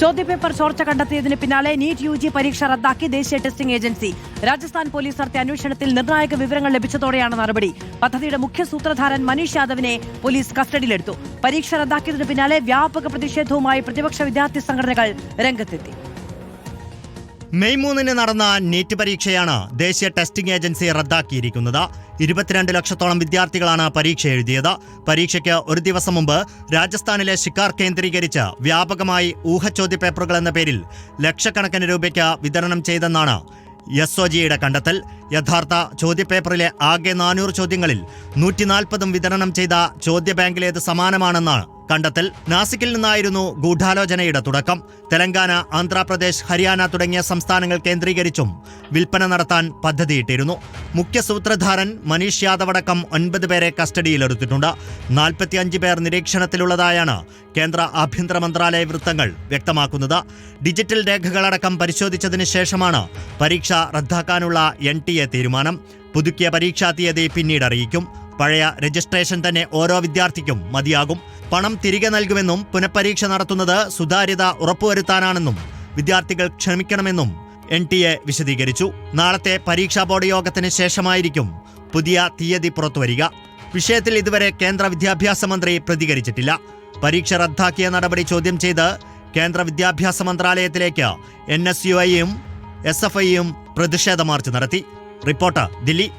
ചോദ്യപേപ്പർ ചോർച്ച കണ്ടെത്തിയതിന് പിന്നാലെ നീറ്റ് UG പരീക്ഷ റദ്ദാക്കി ദേശീയ ടെസ്റ്റിംഗ് ഏജൻസി. രാജസ്ഥാൻ പോലീസ് നടത്തിയ അന്വേഷണത്തിൽ നിർണായക വിവരങ്ങൾ ലഭിച്ചതോടെയാണ് നടപടി. പദ്ധതിയുടെ മുഖ്യ സൂത്രധാരൻ മനീഷ് യാദവിനെ പോലീസ് കസ്റ്റഡിയിലെടുത്തു. പരീക്ഷ റദ്ദാക്കിയതിന് പിന്നാലെ വ്യാപക പ്രതിഷേധവുമായി പ്രതിപക്ഷ വിദ്യാർത്ഥി സംഘടനകൾ രംഗത്തെത്തി. മെയ് 3 നടന്ന നീറ്റ് പരീക്ഷയാണ് ദേശീയ ടെസ്റ്റിംഗ് ഏജൻസി റദ്ദാക്കിയിരിക്കുന്നത്. 22 ലക്ഷത്തോളം വിദ്യാർത്ഥികളാണ് പരീക്ഷ എഴുതിയത്. പരീക്ഷയ്ക്ക് ഒരു ദിവസം മുമ്പ് രാജസ്ഥാനിലെ ശിക്കാർ കേന്ദ്രീകരിച്ച് വ്യാപകമായി ഊഹച്ചോദ്യപേപ്പറുകൾ എന്ന പേരിൽ ലക്ഷക്കണക്കിന് രൂപയ്ക്ക് വിതരണം ചെയ്തെന്നാണ് SOGയുടെ കണ്ടെത്തൽ. യഥാർത്ഥ ചോദ്യപേപ്പറിലെ ആകെ 400 ചോദ്യങ്ങളിൽ 140 വിതരണം ചെയ്ത ചോദ്യബാങ്കിലേത് സമാനമാണെന്നാണ് കണ്ടെത്തൽ. നാസിക്കിൽ നിന്നായിരുന്നു ഗൂഢാലോചനയുടെ തുടക്കം. തെലങ്കാന, ആന്ധ്രാപ്രദേശ്, ഹരിയാന തുടങ്ങിയ സംസ്ഥാനങ്ങൾ കേന്ദ്രീകരിച്ചും വിൽപ്പന നടത്താൻ പദ്ധതിയിട്ടിരുന്നു. മുഖ്യ സൂത്രധാരൻ മനീഷ് യാദവ് അടക്കം 9 പേരെ കസ്റ്റഡിയിലെടുത്തിട്ടുണ്ട്. 45 പേർ നിരീക്ഷണത്തിലുള്ളതായാണ് കേന്ദ്ര ആഭ്യന്തര മന്ത്രാലയ വൃത്തങ്ങൾ വ്യക്തമാക്കുന്നത്. ഡിജിറ്റൽ രേഖകളടക്കം പരിശോധിച്ചതിന് ശേഷമാണ് പരീക്ഷ റദ്ദാക്കാനുള്ള NTA തീരുമാനം. പുതുക്കിയ പരീക്ഷാ തീയതി പിന്നീട് അറിയിക്കും. പഴയ രജിസ്ട്രേഷൻ തന്നെ ഓരോ വിദ്യാർത്ഥിക്കും മതിയാകും. പണം തിരികെ നൽകുമെന്നും പുനഃപരീക്ഷ നടത്തുന്നത് സുതാര്യത ഉറപ്പുവരുത്താനാണെന്നും വിദ്യാർത്ഥികൾ ക്ഷമിക്കണമെന്നും NTA വിശദീകരിച്ചു. നാളത്തെ പരീക്ഷാ ബോർഡ് യോഗത്തിന് ശേഷമായിരിക്കും പുതിയ തീയതി പുറത്തുവരിക. വിഷയത്തിൽ ഇതുവരെ കേന്ദ്ര വിദ്യാഭ്യാസ മന്ത്രി പ്രതികരിച്ചിട്ടില്ല. പരീക്ഷ റദ്ദാക്കിയ നടപടി ചോദ്യം ചെയ്ത് കേന്ദ്ര വിദ്യാഭ്യാസ മന്ത്രാലയത്തിലേക്ക് NSUIയും SFIയും പ്രതിഷേധ മാർച്ച് നടത്തി. റിപ്പോർട്ടർ, ദില്ലി.